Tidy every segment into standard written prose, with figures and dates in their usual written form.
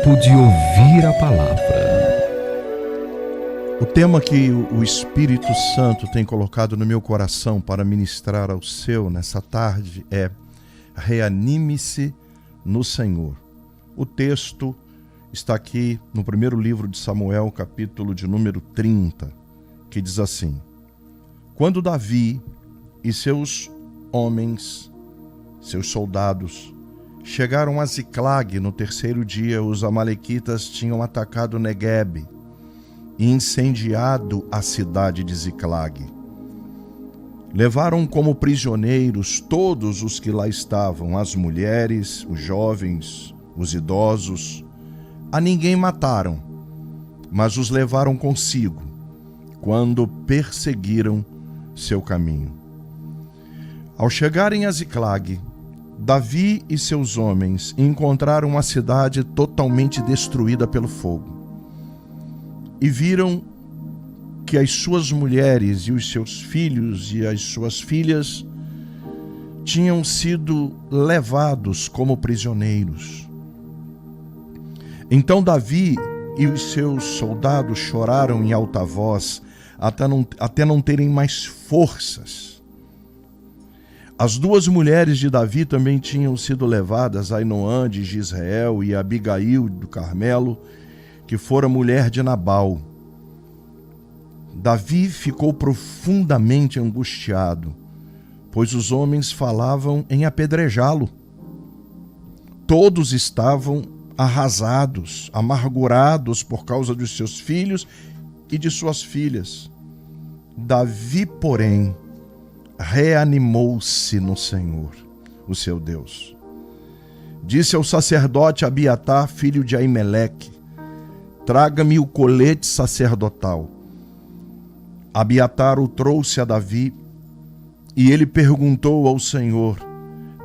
Tempo de ouvir a palavra. O tema que o Espírito Santo tem colocado no meu coração para ministrar ao seu nessa tarde é: reanime-se no Senhor. O texto está aqui no primeiro livro de Samuel, capítulo de número 30, que diz assim: quando Davi e seus homens, seus soldados, chegaram a Ziclag no terceiro dia, os amalequitas tinham atacado Neguebe e incendiado a cidade de Ziclag. Levaram como prisioneiros todos os que lá estavam, as mulheres, os jovens, os idosos. A ninguém mataram, mas os levaram consigo quando perseguiram seu caminho. Ao chegarem a Ziclag, Davi e seus homens encontraram a cidade totalmente destruída pelo fogo e viram que as suas mulheres e os seus filhos e as suas filhas tinham sido levados como prisioneiros. Então Davi e os seus soldados choraram em alta voz até não terem mais forças. As duas mulheres de Davi também tinham sido levadas, Ainoã de Jezreel e Abigail do Carmelo, que fora mulher de Nabal. Davi ficou profundamente angustiado, pois os homens falavam em apedrejá-lo. Todos estavam arrasados, amargurados por causa dos seus filhos e de suas filhas. Davi, porém, reanimou-se no Senhor, o seu Deus. Disse ao sacerdote Abiatar, filho de Aimeleque: traga-me o colete sacerdotal. Abiatar o trouxe a Davi e ele perguntou ao Senhor: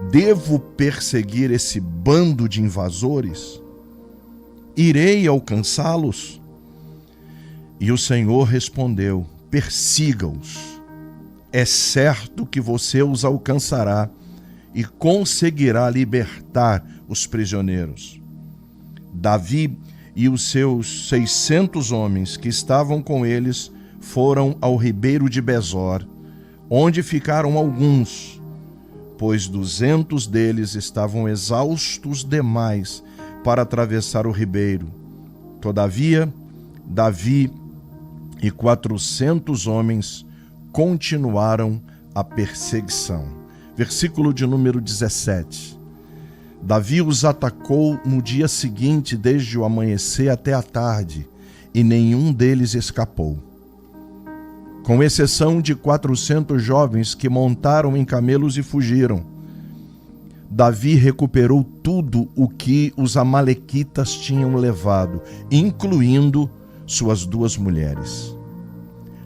devo perseguir esse bando de invasores? Irei alcançá-los? E o Senhor respondeu: persiga-os. É certo que você os alcançará e conseguirá libertar os prisioneiros. Davi e os seus 600 homens que estavam com eles foram ao ribeiro de Besor, onde ficaram alguns, pois 200 deles estavam exaustos demais para atravessar o ribeiro. Todavia, Davi e 400 homens continuaram a perseguição. Versículo de número 17. Davi os atacou no dia seguinte, desde o amanhecer até a tarde, e nenhum deles escapou, com exceção de 400 jovens que montaram em camelos e fugiram. Davi recuperou tudo o que os amalequitas tinham levado, incluindo suas duas mulheres.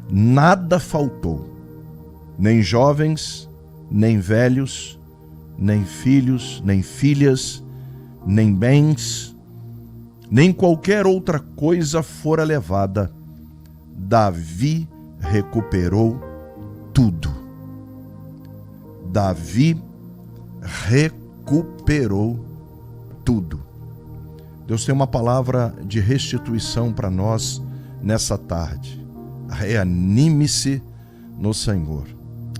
Nada faltou, nem jovens, nem velhos, nem filhos, nem filhas, nem bens, nem qualquer outra coisa fora levada. Davi recuperou tudo. Davi recuperou tudo. Deus tem uma palavra de restituição para nós nessa tarde. Reanime-se no Senhor.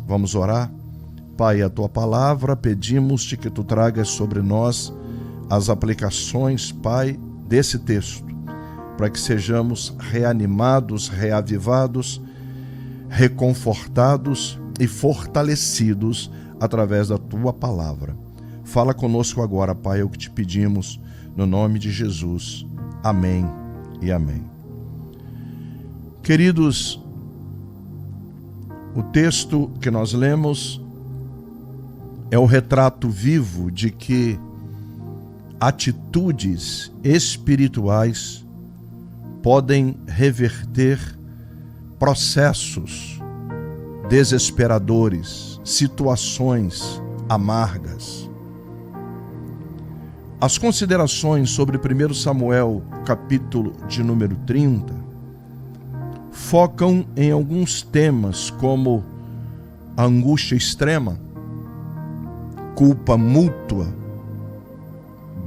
Vamos orar? Pai, a tua palavra, pedimos-te que tu tragas sobre nós as aplicações, Pai, desse texto, para que sejamos reanimados, reavivados, reconfortados e fortalecidos através da tua palavra. Fala conosco agora, Pai, é o que te pedimos, no nome de Jesus. Amém e amém. Queridos, o texto que nós lemos é o retrato vivo de que atitudes espirituais podem reverter processos desesperadores, situações amargas. As considerações sobre 1 Samuel, capítulo de número 30, focam em alguns temas como a angústia extrema, culpa mútua,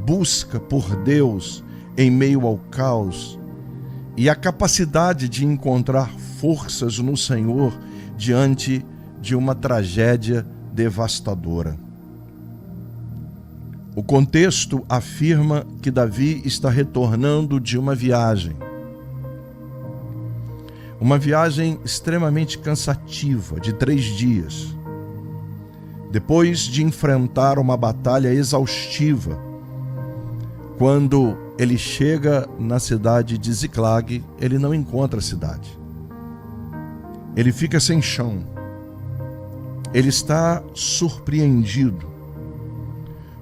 busca por Deus em meio ao caos e a capacidade de encontrar forças no Senhor diante de uma tragédia devastadora. O contexto afirma que Davi está retornando de uma viagem extremamente cansativa, de 3 dias. Depois de enfrentar uma batalha exaustiva, quando ele chega na cidade de Ziclag, ele não encontra a cidade. Ele fica sem chão. Ele está surpreendido,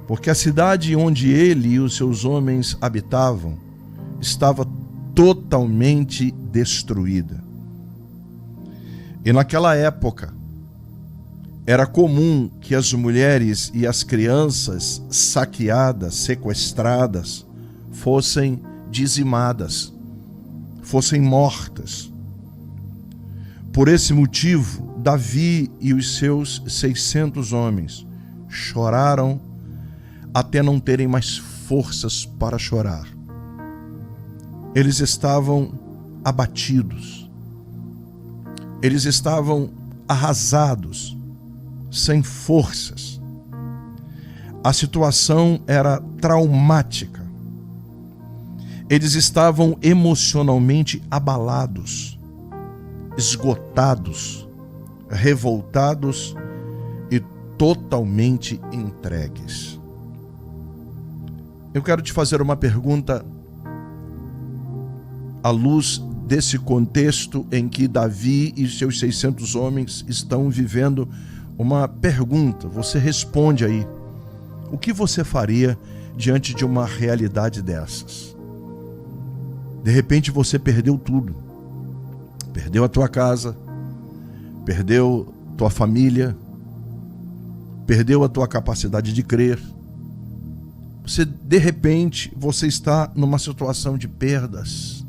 porque a cidade onde ele e os seus homens habitavam estava totalmente destruída. E naquela época, era comum que as mulheres e as crianças saqueadas, sequestradas, fossem dizimadas, fossem mortas. Por esse motivo, Davi e os seus 600 homens choraram até não terem mais forças para chorar. Eles estavam abatidos. Eles estavam arrasados, sem forças. A situação era traumática. Eles estavam emocionalmente abalados, esgotados, revoltados e totalmente entregues. Eu quero te fazer uma pergunta à luz desse contexto em que Davi e seus 600 homens estão vivendo uma pergunta. Você responde aí. O que você faria diante de uma realidade dessas? De repente você perdeu tudo. Perdeu a tua casa, perdeu tua família, perdeu a tua capacidade de crer. De repente, você está numa situação de perdas,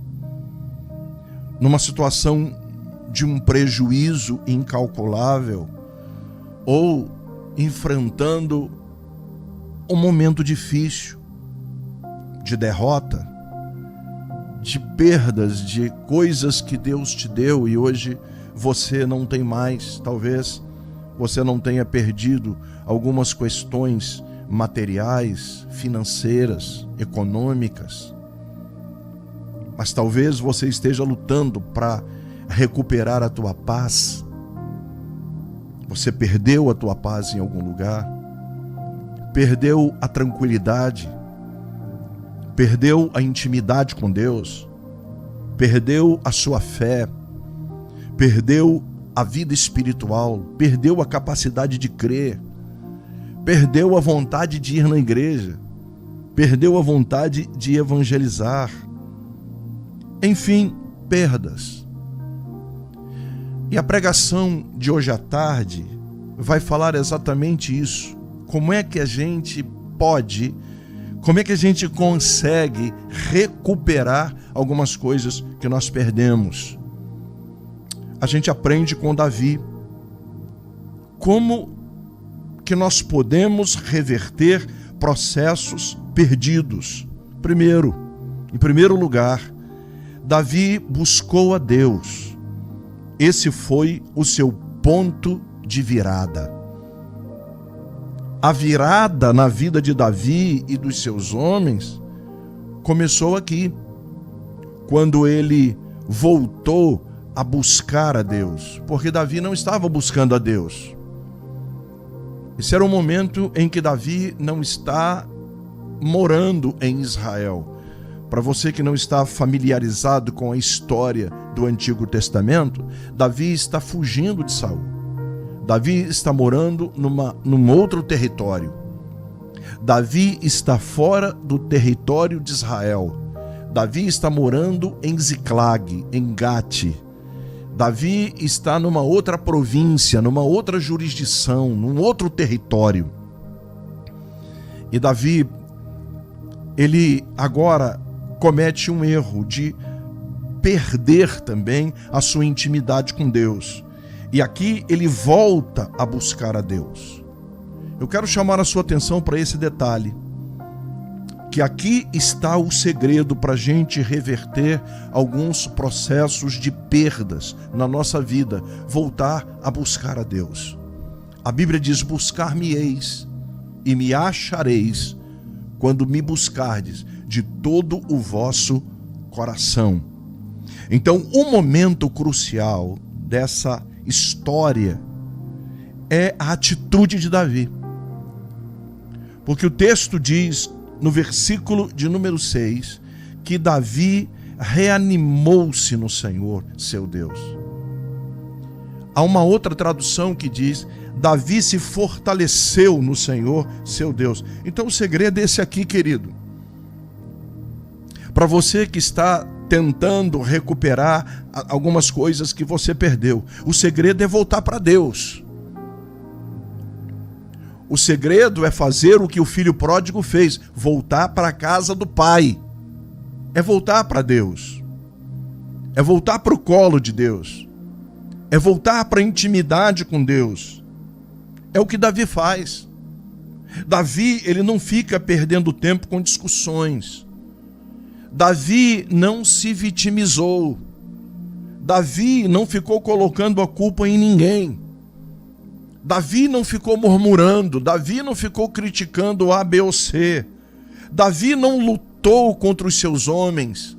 numa situação de um prejuízo incalculável, ou enfrentando um momento difícil, de derrota, de perdas, de coisas que Deus te deu e hoje você não tem mais. Talvez você não tenha perdido algumas questões materiais, financeiras, econômicas, mas talvez você esteja lutando para recuperar a tua paz. Você perdeu a tua paz em algum lugar, perdeu a tranquilidade, perdeu a intimidade com Deus, perdeu a sua fé, perdeu a vida espiritual, perdeu a capacidade de crer, perdeu a vontade de ir na igreja, perdeu a vontade de evangelizar. Enfim, perdas. E a pregação de hoje à tarde vai falar exatamente isso. Como é que a gente pode, como é que a gente consegue recuperar algumas coisas que nós perdemos? A gente aprende com Davi como que nós podemos reverter processos perdidos. Em primeiro lugar, Davi buscou a Deus. Esse foi o seu ponto de virada. A virada na vida de Davi e dos seus homens começou aqui, quando ele voltou a buscar a Deus, porque Davi não estava buscando a Deus. Esse era um momento em que Davi não está morando em Israel. Para você que não está familiarizado com a história do Antigo Testamento, Davi está fugindo de Saul. Davi está morando num outro território. Davi está fora do território de Israel. Davi está morando em Ziclag, em Gate. Davi está numa outra província, numa outra jurisdição, num outro território. E Davi, ele agora comete um erro de perder também a sua intimidade com Deus. E aqui ele volta a buscar a Deus. Eu quero chamar a sua atenção para esse detalhe, que aqui está o segredo para a gente reverter alguns processos de perdas na nossa vida, voltar a buscar a Deus. A Bíblia diz: buscar-me-eis e me achareis quando me buscardes de todo o vosso coração. Então, o momento crucial dessa história é a atitude de Davi. Porque o texto diz, no versículo de número 6, que Davi reanimou-se no Senhor, seu Deus. Há uma outra tradução que diz: Davi se fortaleceu no Senhor, seu Deus. Então o segredo é esse aqui, querido. Para você que está tentando recuperar algumas coisas que você perdeu, o segredo é voltar para Deus. O segredo é fazer o que o filho pródigo fez, voltar para a casa do pai. É voltar para Deus. É voltar para o colo de Deus. É voltar para a intimidade com Deus. É o que Davi faz. Davi, ele não fica perdendo tempo com discussões. Davi não se vitimizou. Davi não ficou colocando a culpa em ninguém. Davi não ficou murmurando. Davi não ficou criticando A, B ou C. Davi não lutou contra os seus homens.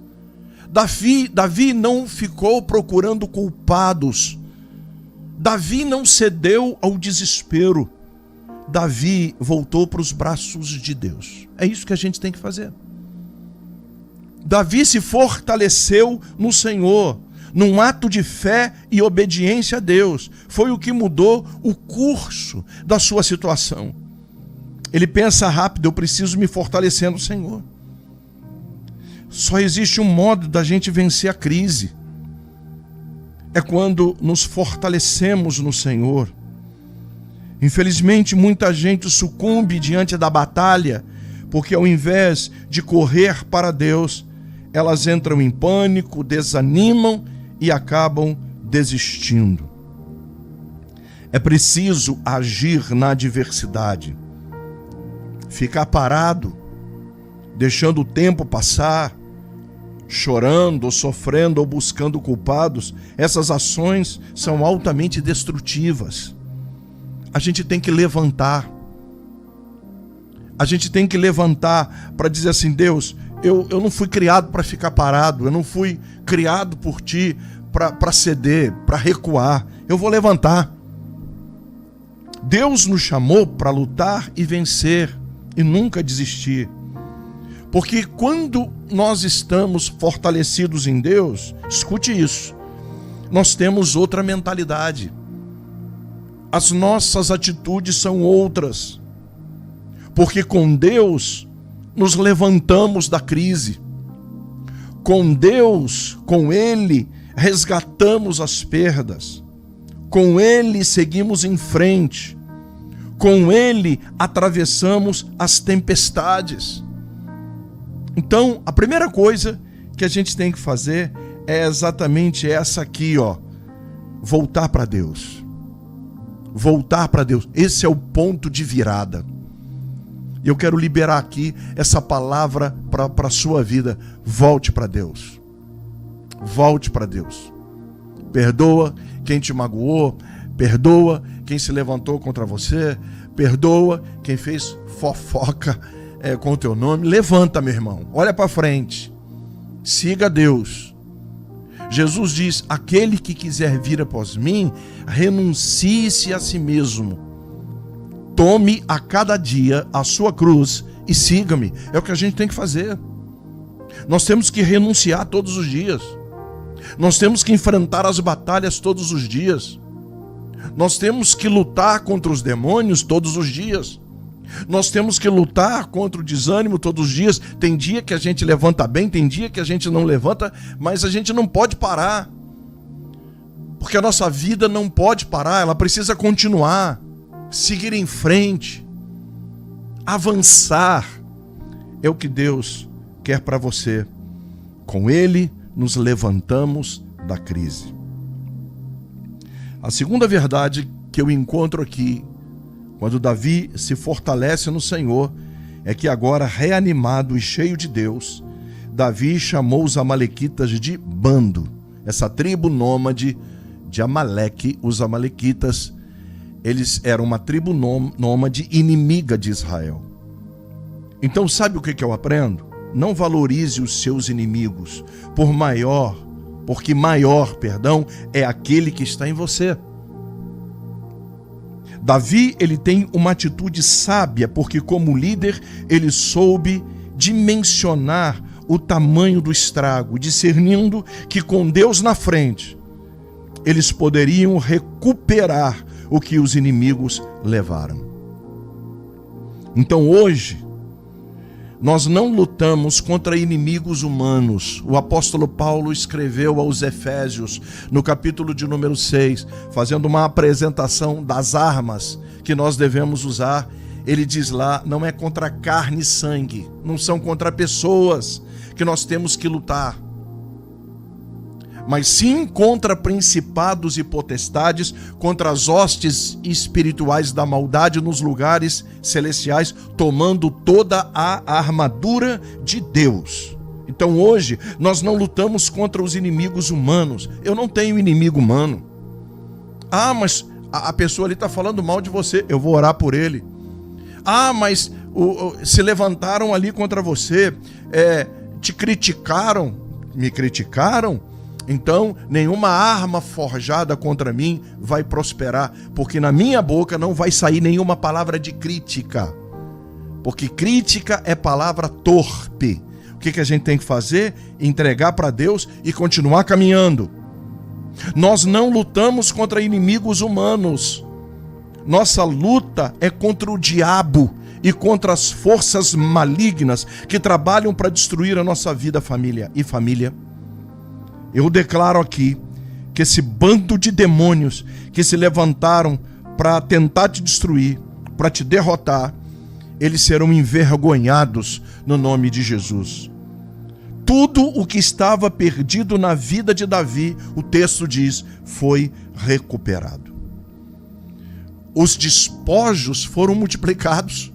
Davi não ficou procurando culpados. Davi não cedeu ao desespero. Davi voltou para os braços de Deus. É isso que a gente tem que fazer. Davi se fortaleceu no Senhor, num ato de fé e obediência a Deus. Foi o que mudou o curso da sua situação. Ele pensa rápido: eu preciso me fortalecer no Senhor. Só existe um modo da gente vencer a crise. É quando nos fortalecemos no Senhor. Infelizmente, muita gente sucumbe diante da batalha, porque ao invés de correr para Deus, elas entram em pânico, desanimam e acabam desistindo. É preciso agir na adversidade. Ficar parado, deixando o tempo passar, chorando, ou sofrendo, ou buscando culpados, essas ações são altamente destrutivas. A gente tem que levantar. A gente tem que levantar para dizer assim: Deus, eu não fui criado para ficar parado, eu não fui criado por Ti para ceder, para recuar. Eu vou levantar. Deus nos chamou para lutar e vencer e nunca desistir. Porque quando nós estamos fortalecidos em Deus, escute isso, nós temos outra mentalidade. As nossas atitudes são outras. Porque com Deus nos levantamos da crise. Com Deus, com Ele, resgatamos as perdas. Com Ele seguimos em frente. Com Ele atravessamos as tempestades. Então, a primeira coisa que a gente tem que fazer é exatamente essa aqui, ó. Voltar para Deus. Voltar para Deus. Esse é o ponto de virada. Eu quero liberar aqui essa palavra para a sua vida. Volte para Deus. Volte para Deus. Perdoa quem te magoou. Perdoa quem se levantou contra você. Perdoa quem fez fofoca com o teu nome. Levanta, meu irmão. Olha para frente. Siga Deus. Jesus diz: aquele que quiser vir após mim, renuncie-se a si mesmo. Tome a cada dia a sua cruz e siga-me. É o que a gente tem que fazer. Nós temos que renunciar todos os dias. Nós temos que enfrentar as batalhas todos os dias. Nós temos que lutar contra os demônios todos os dias. Nós temos que lutar contra o desânimo todos os dias. Tem dia que a gente levanta bem, tem dia que a gente não levanta, mas a gente não pode parar. Porque a nossa vida não pode parar, ela precisa continuar. Seguir em frente, avançar, é o que Deus quer para você. Com Ele nos levantamos da crise. A segunda verdade que eu encontro aqui, quando Davi se fortalece no Senhor, é que agora, reanimado e cheio de Deus, Davi chamou os amalequitas de bando. Essa tribo nômade de Amaleque, os amalequitas, eles eram uma tribo nômade inimiga de Israel. Então sabe o que eu aprendo? Não valorize os seus inimigos, porque maior é aquele que está em você. Davi, ele tem uma atitude sábia, porque como líder, ele soube dimensionar o tamanho do estrago, discernindo que com Deus na frente, eles poderiam recuperar o que os inimigos levaram. Então hoje, nós não lutamos contra inimigos humanos. O apóstolo Paulo escreveu aos Efésios, no capítulo de número 6, fazendo uma apresentação das armas que nós devemos usar. Ele diz lá, não é contra carne e sangue, não são contra pessoas que nós temos que lutar, mas sim contra principados e potestades, contra as hostes espirituais da maldade nos lugares celestiais, tomando toda a armadura de Deus. Então hoje nós não lutamos contra os inimigos humanos. Eu não tenho inimigo humano. Ah, mas a pessoa ali está falando mal de você, eu vou orar por ele. Ah, mas se levantaram ali contra você, te criticaram, me criticaram, então nenhuma arma forjada contra mim vai prosperar, porque na minha boca não vai sair nenhuma palavra de crítica, porque crítica é palavra torpe. O que a gente tem que fazer? Entregar para Deus e continuar caminhando. Nós não lutamos contra inimigos humanos. Nossa luta é contra o diabo e contra as forças malignas que trabalham para destruir a nossa vida, família. Eu declaro aqui que esse bando de demônios que se levantaram para tentar te destruir, para te derrotar, eles serão envergonhados no nome de Jesus. Tudo o que estava perdido na vida de Davi, o texto diz, foi recuperado. Os despojos foram multiplicados.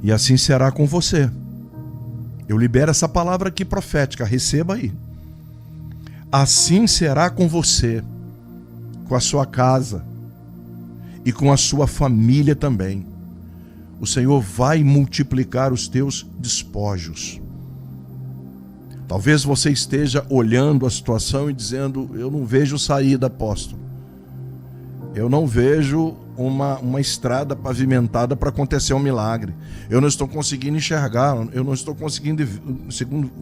E assim será com você. Eu libero essa palavra aqui profética, receba aí. Assim será com você, com a sua casa e com a sua família também. O Senhor vai multiplicar os teus despojos. Talvez você esteja olhando a situação e dizendo, eu não vejo saída, apóstolo. Eu não vejo uma estrada pavimentada para acontecer um milagre. Eu não estou conseguindo enxergar, eu não estou conseguindo,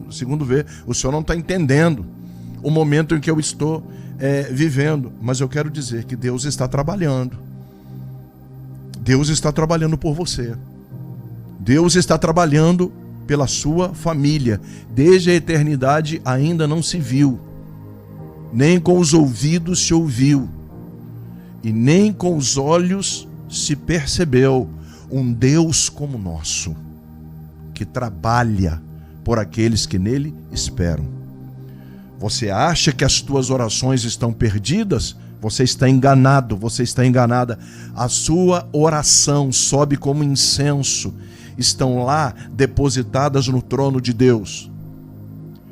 segundo ver, o senhor não está entendendo o momento em que eu estou vivendo. Mas eu quero dizer que Deus está trabalhando. Deus está trabalhando por você. Deus está trabalhando pela sua família. Desde a eternidade ainda não se viu, nem com os ouvidos se ouviu, e nem com os olhos se percebeu um Deus como o nosso, que trabalha por aqueles que nele esperam. Você acha que as tuas orações estão perdidas? Você está enganado, você está enganada. A sua oração sobe como incenso, estão lá depositadas no trono de Deus.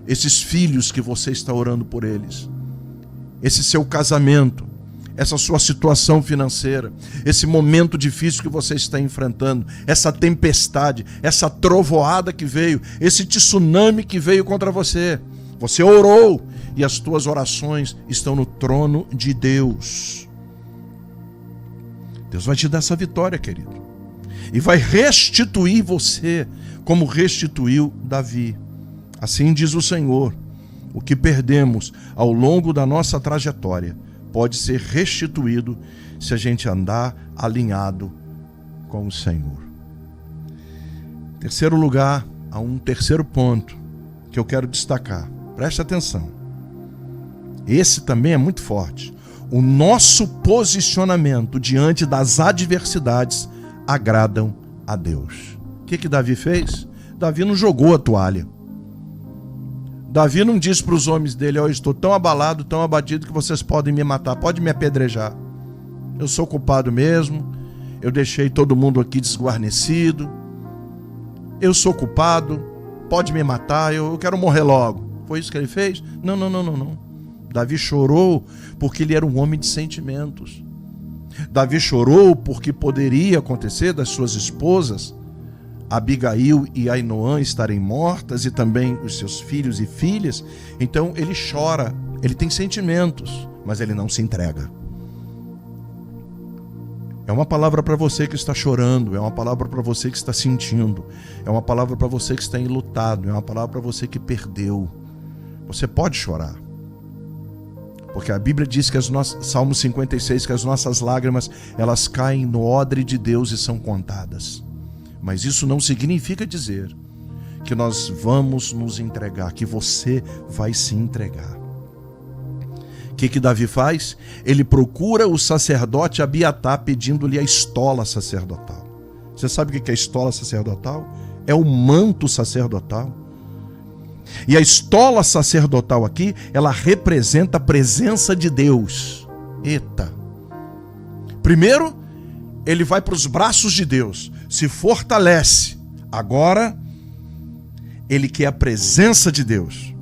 Esses filhos que você está orando por eles, esse seu casamento, essa sua situação financeira, esse momento difícil que você está enfrentando, essa tempestade, essa trovoada que veio, esse tsunami que veio contra você. Você orou e as tuas orações estão no trono de Deus. Deus vai te dar essa vitória, querido, e vai restituir você como restituiu Davi. Assim diz o Senhor, o que perdemos ao longo da nossa trajetória pode ser restituído se a gente andar alinhado com o Senhor. Em terceiro lugar, há um terceiro ponto que eu quero destacar. Preste atenção. Esse também é muito forte. O nosso posicionamento diante das adversidades agradam a Deus. O que Davi fez? Davi não jogou a toalha. Davi não disse para os homens dele, eu estou tão abalado, tão abatido que vocês podem me matar, podem me apedrejar. Eu sou culpado mesmo, eu deixei todo mundo aqui desguarnecido, eu sou culpado, pode me matar, eu quero morrer logo. Foi isso que ele fez? Não. Davi chorou porque ele era um homem de sentimentos. Davi chorou porque poderia acontecer das suas esposas, Abigail e Ainoã, estarem mortas, e também os seus filhos e filhas. Então ele chora, ele tem sentimentos, mas ele não se entrega. É uma palavra para você que está chorando, é uma palavra para você que está sentindo, é uma palavra para você que está enlutado, é uma palavra para você que perdeu. Você pode chorar, porque a Bíblia diz que Salmo 56, que as nossas lágrimas, elas caem no odre de Deus e são contadas. Mas isso não significa dizer que nós vamos nos entregar, que você vai se entregar. O que Davi faz? Ele procura o sacerdote Abiatar pedindo-lhe a estola sacerdotal. Você sabe o que é a estola sacerdotal? É o manto sacerdotal. E a estola sacerdotal aqui, ela representa a presença de Deus. Eita! Primeiro, ele vai para os braços de Deus, se fortalece. Agora, ele quer a presença de Deus.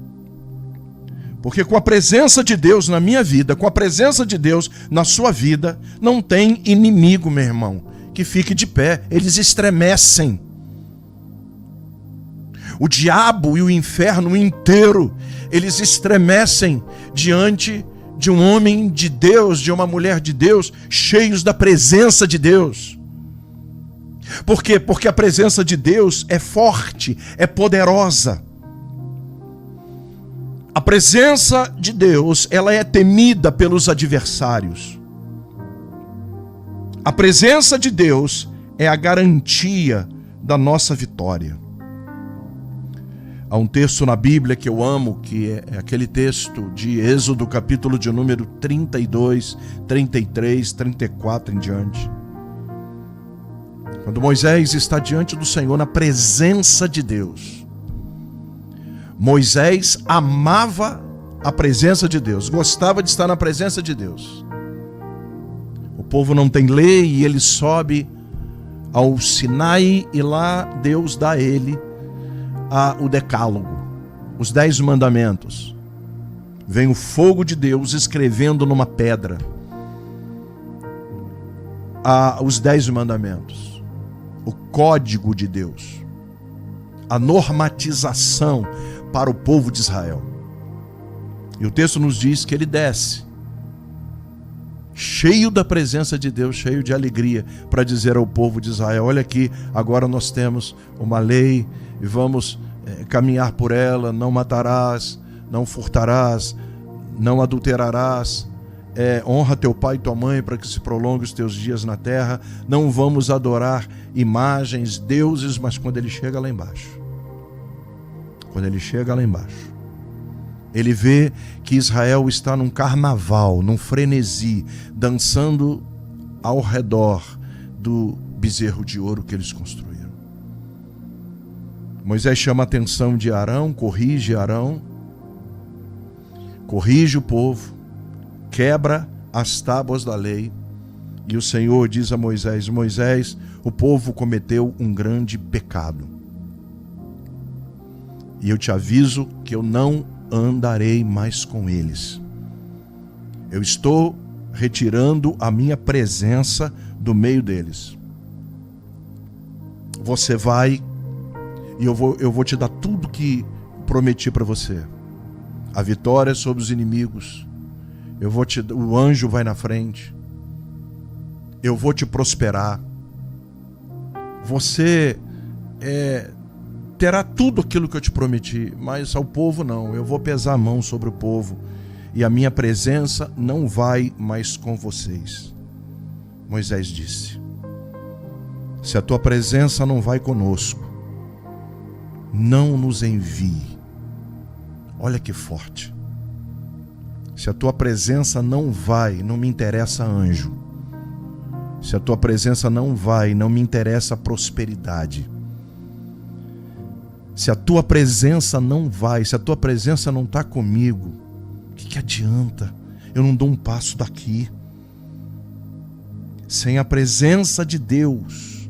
Porque com a presença de Deus na minha vida, com a presença de Deus na sua vida, não tem inimigo, meu irmão, que fique de pé. Eles estremecem. O diabo e o inferno inteiro, eles estremecem diante de um homem de Deus, de uma mulher de Deus, cheios da presença de Deus. Por quê? Porque a presença de Deus é forte, é poderosa. A presença de Deus, ela é temida pelos adversários. A presença de Deus é a garantia da nossa vitória. Há um texto na Bíblia que eu amo, que é aquele texto de Êxodo, capítulo de número 32, 33, 34 em diante. Quando Moisés está diante do Senhor, na presença de Deus. Moisés amava a presença de Deus, gostava de estar na presença de Deus. O povo não tem lei e ele sobe ao Sinai e lá Deus dá a ele o decálogo, os 10 mandamentos. Vem o fogo de Deus escrevendo numa pedra os 10 mandamentos, o código de Deus, a normatização para o povo de Israel. E o texto nos diz que ele desce, cheio da presença de Deus, cheio de alegria, para dizer ao povo de Israel: olha aqui, agora nós temos uma lei e vamos caminhar por ela. Não matarás, não furtarás, não adulterarás, honra teu pai e tua mãe para que se prolongue os teus dias na terra. Não vamos adorar imagens, deuses. Mas quando ele chega lá embaixo, ele vê que Israel está num carnaval, num frenesi, dançando ao redor do bezerro de ouro que eles construíram. Moisés chama a atenção de Arão, corrige o povo, quebra as tábuas da lei, e o Senhor diz a Moisés: Moisés, o povo cometeu um grande pecado, e eu te aviso que eu não andarei mais com eles. Eu estou retirando a minha presença do meio deles. Você vai e eu vou te dar tudo que prometi para você. A vitória sobre os inimigos. O anjo vai na frente. Eu vou te prosperar. Você terá tudo aquilo que eu te prometi, mas ao povo não. Eu vou pesar a mão sobre o povo e a minha presença não vai mais com vocês. Moisés disse: se a tua presença não vai conosco, não nos envie. Olha que forte. Se a tua presença não vai, não me interessa anjo. Se a tua presença não vai, não me interessa prosperidade. Se a tua presença não vai, se a tua presença não está comigo, o que adianta? Eu não dou um passo daqui. Sem a presença de Deus,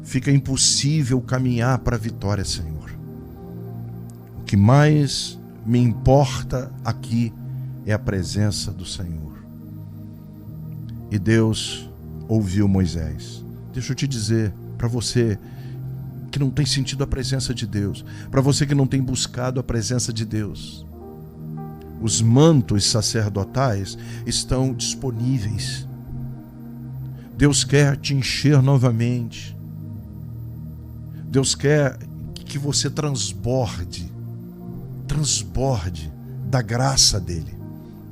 fica impossível caminhar para a vitória, Senhor. O que mais me importa aqui é a presença do Senhor. E Deus ouviu Moisés. Deixa eu te dizer, para você que não tem sentido a presença de Deus, para você que não tem buscado a presença de Deus, os mantos sacerdotais estão disponíveis. Deus quer te encher novamente. Deus quer que você transborde da graça dele,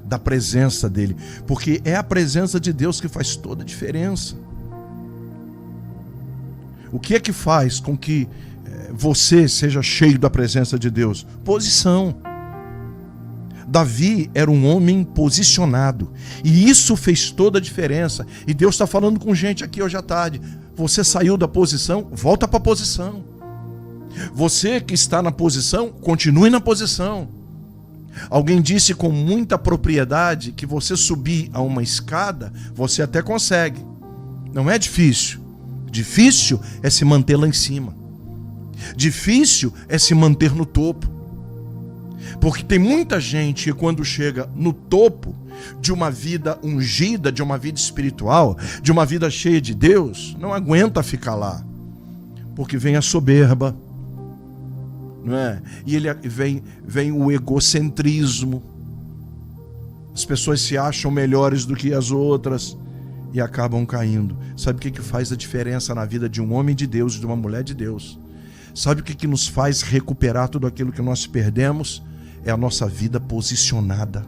da presença dele, porque é a presença de Deus que faz toda a diferença. O que é que faz com que você seja cheio da presença de Deus? Posição. Davi era um homem posicionado, e isso fez toda a diferença. E Deus está falando com gente aqui hoje à tarde. Você saiu da posição, volta para a posição. Você que está na posição, continue na posição. Alguém disse com muita propriedade que você subir a uma escada, você até consegue. Não é difícil. Difícil é se manter lá em cima. Difícil é se manter no topo. Porque tem muita gente que quando chega no topo de uma vida ungida, de uma vida espiritual, de uma vida cheia de Deus, não aguenta ficar lá. Porque vem a soberba, não é? E vem o egocentrismo. As pessoas se acham melhores do que as outras e acabam caindo. Sabe o que faz a diferença na vida de um homem de Deus e de uma mulher de Deus? Sabe o que nos faz recuperar tudo aquilo que nós perdemos? É a nossa vida posicionada.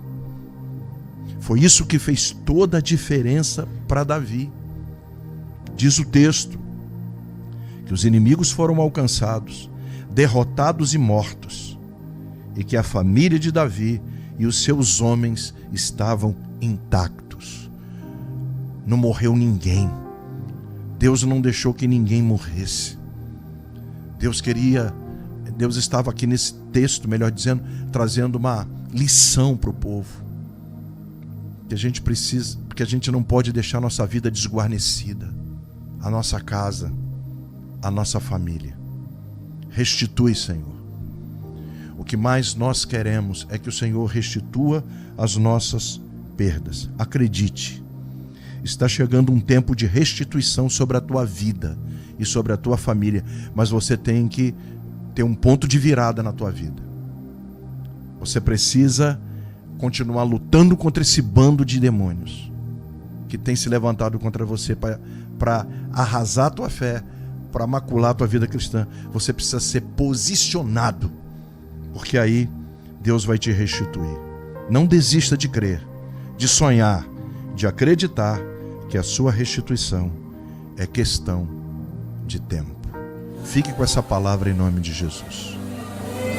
Foi isso que fez toda a diferença para Davi. Diz o texto que os inimigos foram alcançados, derrotados e mortos, e que a família de Davi e os seus homens estavam intactos. Não morreu ninguém. Deus não deixou que ninguém morresse. Deus estava aqui nesse texto, melhor dizendo, trazendo uma lição para o povo. Que a gente precisa, porque a gente não pode deixar a nossa vida desguarnecida, a nossa casa, a nossa família. Restitui, Senhor. O que mais nós queremos é que o Senhor restitua as nossas perdas. Acredite, está chegando um tempo de restituição sobre a tua vida e sobre a tua família, mas você tem que ter um ponto de virada na tua vida. Você precisa continuar lutando contra esse bando de demônios que tem se levantado contra você para arrasar a tua fé, para macular a tua vida cristã. Você precisa ser posicionado, porque aí Deus vai te restituir. Não desista de crer, de sonhar, de acreditar que a sua restituição é questão de tempo. Fique com essa palavra em nome de Jesus.